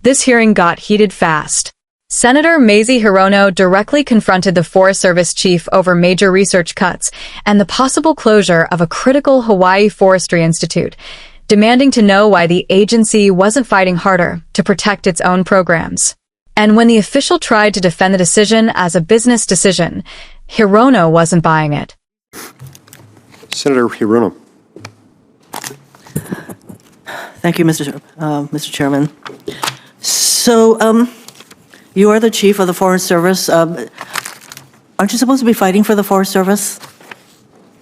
This hearing got heated fast. Senator Mazie Hirono directly confronted the Forest Service chief over major research cuts and the possible closure of a critical Hawaii Forestry Institute, demanding to know why the agency wasn't fighting harder to protect its own programs. And when the official tried to defend the decision as a business decision, Hirono wasn't buying it. Senator Hirono. Thank you, Mr. Chairman. So, you are the chief of the Forest Service. Aren't you supposed to be fighting for the Forest Service?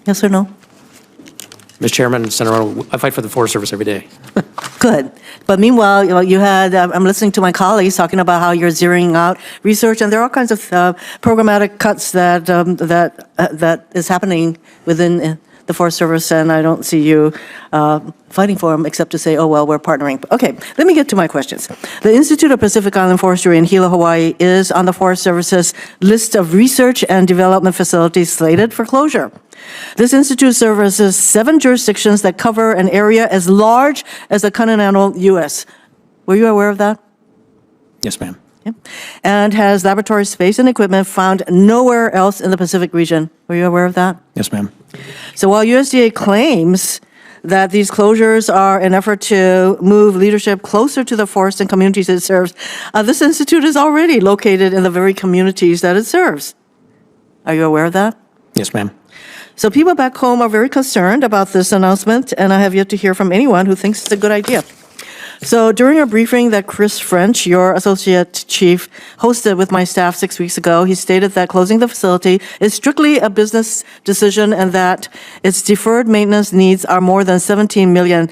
Yes or no? Mr. Chairman, Senator Hirono, I fight for the Forest Service every day. Good. But meanwhile, you had, I'm listening to my colleagues talking about how you're zeroing out research, and there are all kinds of programmatic cuts that is happening within the Forest Service, and I don't see you fighting for them except to say, oh, well, we're partnering. Okay, let me get to my questions. The Institute of Pacific Island Forestry in Hilo, Hawaii is on the Forest Service's list of research and development facilities slated for closure. This institute services 7 jurisdictions that cover an area as large as the continental U.S. Were you aware of that? Yes, ma'am. Yeah. And has laboratory space and equipment found nowhere else in the Pacific region. Were you aware of that? Yes, ma'am. So while USDA claims that these closures are an effort to move leadership closer to the forests and communities it serves, this institute is already located in the very communities that it serves. Are you aware of that? Yes, ma'am. So people back home are very concerned about this announcement, and I have yet to hear from anyone who thinks it's a good idea. So during a briefing that Chris French, your associate chief, hosted with my staff 6 weeks ago, he stated that closing the facility is strictly a business decision and that its deferred maintenance needs are more than $17 million.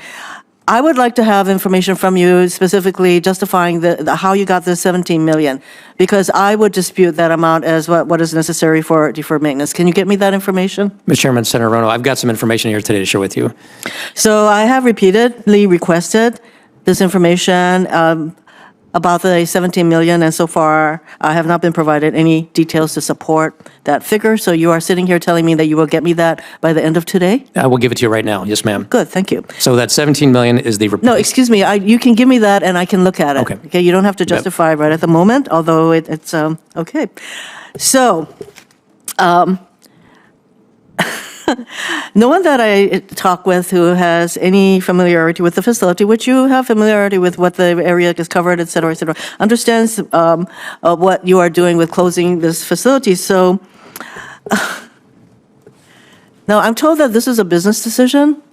I would like to have information from you specifically justifying how you got the $17 million, because I would dispute that amount as what is necessary for deferred maintenance. Can you get me that information? Mr. Chairman, Senator Hirono, I've got some information here today to share with you. So I have repeatedly requested this information about the $17 million, and so far I have not been provided any details to support that figure. So you are sitting here telling me that you will get me that by the end of today? I will give it to you right now. Yes, ma'am. Good, thank you. So that $17 million is the... No, excuse me, you can give me that and I can look at it. Okay. You don't have to justify right at the moment, although it's, okay. So, no one that I talk with who has any familiarity with the facility, which you have familiarity with what the area is covered, et cetera, understands what you are doing with closing this facility. So now I'm told that this is a business decision.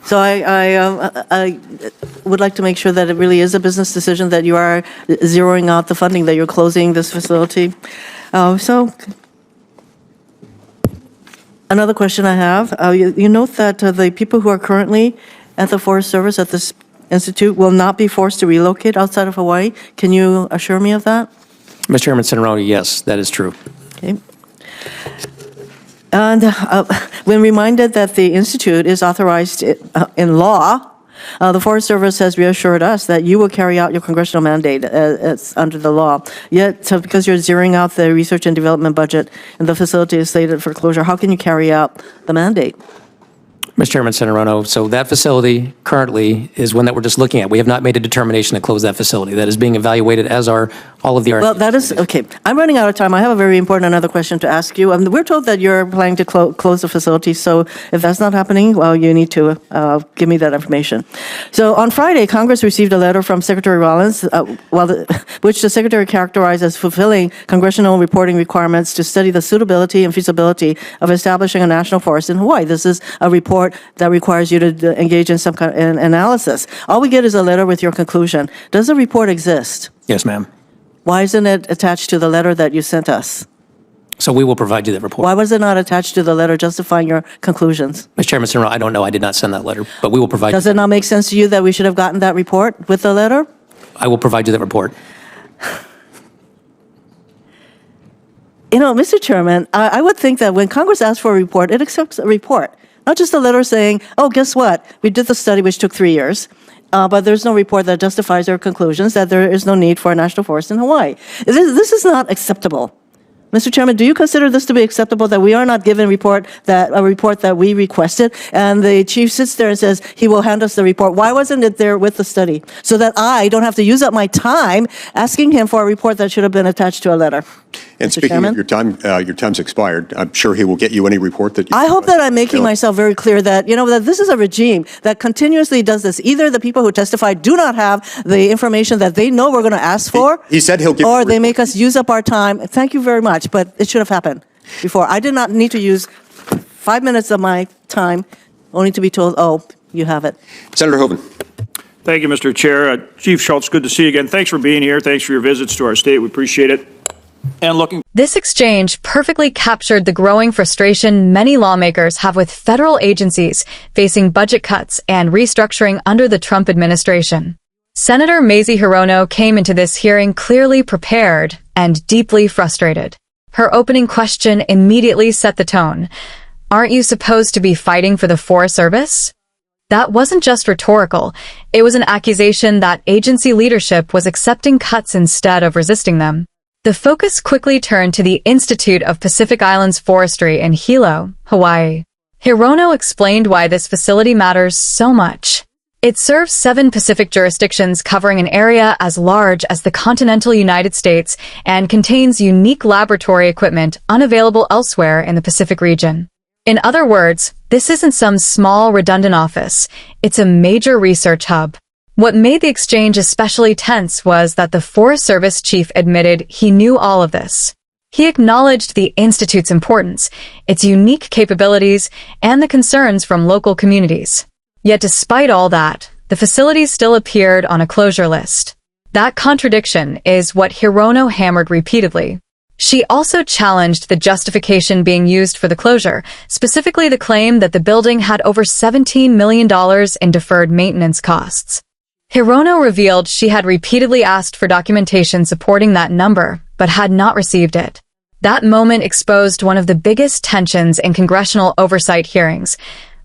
So I would like to make sure that it really is a business decision, that you are zeroing out the funding, that you're closing this facility. So another question I have, you note that the people who are currently at the Forest Service at this institute will not be forced to relocate outside of Hawaii. Can you assure me of that? Mr. Chairman, Senator Hirono, yes, that is true. Okay. And when reminded that the institute is authorized in law, the Forest Service has reassured us that you will carry out your congressional mandate as under the law. Yet, so because you're zeroing out the research and development budget and the facility is slated for closure, how can you carry out the mandate? Mr. Chairman, Senator Hirono, so that facility currently is one that we're just looking at. We have not made a determination to close that facility. That is being evaluated as are all of the... Well, that is, okay. I'm running out of time. I have a very important another question to ask you. We're told that you're planning to close the facility, so if that's not happening, well, you need to give me that information. So on Friday, Congress received a letter from Secretary Rollins, which the Secretary characterized as fulfilling congressional reporting requirements to study the suitability and feasibility of establishing a national forest in Hawaii. This is a report that requires you to engage in some kind of analysis. All we get is a letter with your conclusion. Does the report exist? Yes, ma'am. Why isn't it attached to the letter that you sent us? So we will provide you that report. Why was it not attached to the letter justifying your conclusions? Mr. Chairman, Senator, I don't know. I did not send that letter, but we will provide... Does it not make sense to you that we should have gotten that report with the letter? I will provide you that report. You know, Mr. Chairman, I would think that when Congress asks for a report, it accepts a report. Not just a letter saying, oh, guess what? We did the study, which took 3 years. But there's no report that justifies their conclusions that there is no need for a national forest in Hawaii. This is not acceptable. Mr. Chairman, do you consider this to be acceptable that we are not given a report that we requested, and the chief sits there and says he will hand us the report? Why wasn't it there with the study so that I don't have to use up my time asking him for a report that should have been attached to a letter? And Mr. speaking Chairman? of your time's expired. I'm sure he will get you any report that you. I hope that I'm making myself very clear that, that this is a regime that continuously does this. Either the people who testified do not have the information that they know we're going to ask for. He said he'll give. Or they make us use up our time. Thank you very much, but it should have happened before. I did not need to use 5 minutes of my time only to be told, oh, you have it. Senator Hoeven. Thank you, Mr. Chair. Chief Schultz, good to see you again. Thanks for being here. Thanks for your visits to our state. We appreciate it. And looking. This exchange perfectly captured the growing frustration many lawmakers have with federal agencies facing budget cuts and restructuring under the Trump administration. Senator Mazie Hirono came into this hearing clearly prepared and deeply frustrated. Her opening question immediately set the tone. Aren't you supposed to be fighting for the Forest Service? That wasn't just rhetorical. It was an accusation that agency leadership was accepting cuts instead of resisting them. The focus quickly turned to the Institute of Pacific Islands Forestry in Hilo, Hawaii. Hirono explained why this facility matters so much. It serves 7 Pacific jurisdictions covering an area as large as the continental United States and contains unique laboratory equipment unavailable elsewhere in the Pacific region. In other words, this isn't some small, redundant office. It's a major research hub. What made the exchange especially tense was that the Forest Service chief admitted he knew all of this. He acknowledged the Institute's importance, its unique capabilities, and the concerns from local communities. Yet despite all that, the facility still appeared on a closure list. That contradiction is what Hirono hammered repeatedly. She also challenged the justification being used for the closure, specifically the claim that the building had over $17 million in deferred maintenance costs. Hirono revealed she had repeatedly asked for documentation supporting that number, but had not received it. That moment exposed one of the biggest tensions in congressional oversight hearings.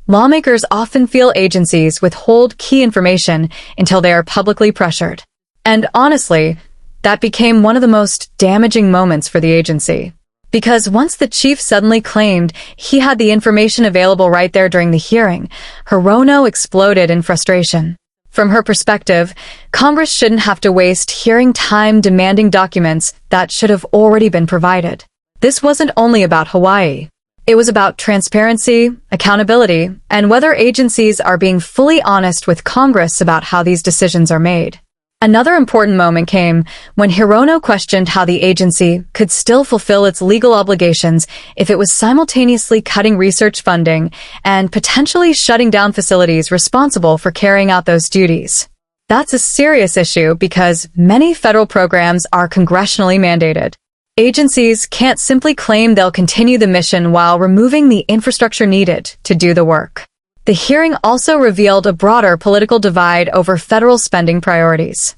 Lawmakers often feel agencies withhold key information until they are publicly pressured. And honestly, that became one of the most damaging moments for the agency. Because once the chief suddenly claimed he had the information available right there during the hearing, Hirono exploded in frustration. From her perspective, Congress shouldn't have to waste hearing time demanding documents that should have already been provided. This wasn't only about Hawaii. It was about transparency, accountability, and whether agencies are being fully honest with Congress about how these decisions are made. Another important moment came when Hirono questioned how the agency could still fulfill its legal obligations if it was simultaneously cutting research funding and potentially shutting down facilities responsible for carrying out those duties. That's a serious issue because many federal programs are congressionally mandated. Agencies can't simply claim they'll continue the mission while removing the infrastructure needed to do the work. The hearing also revealed a broader political divide over federal spending priorities.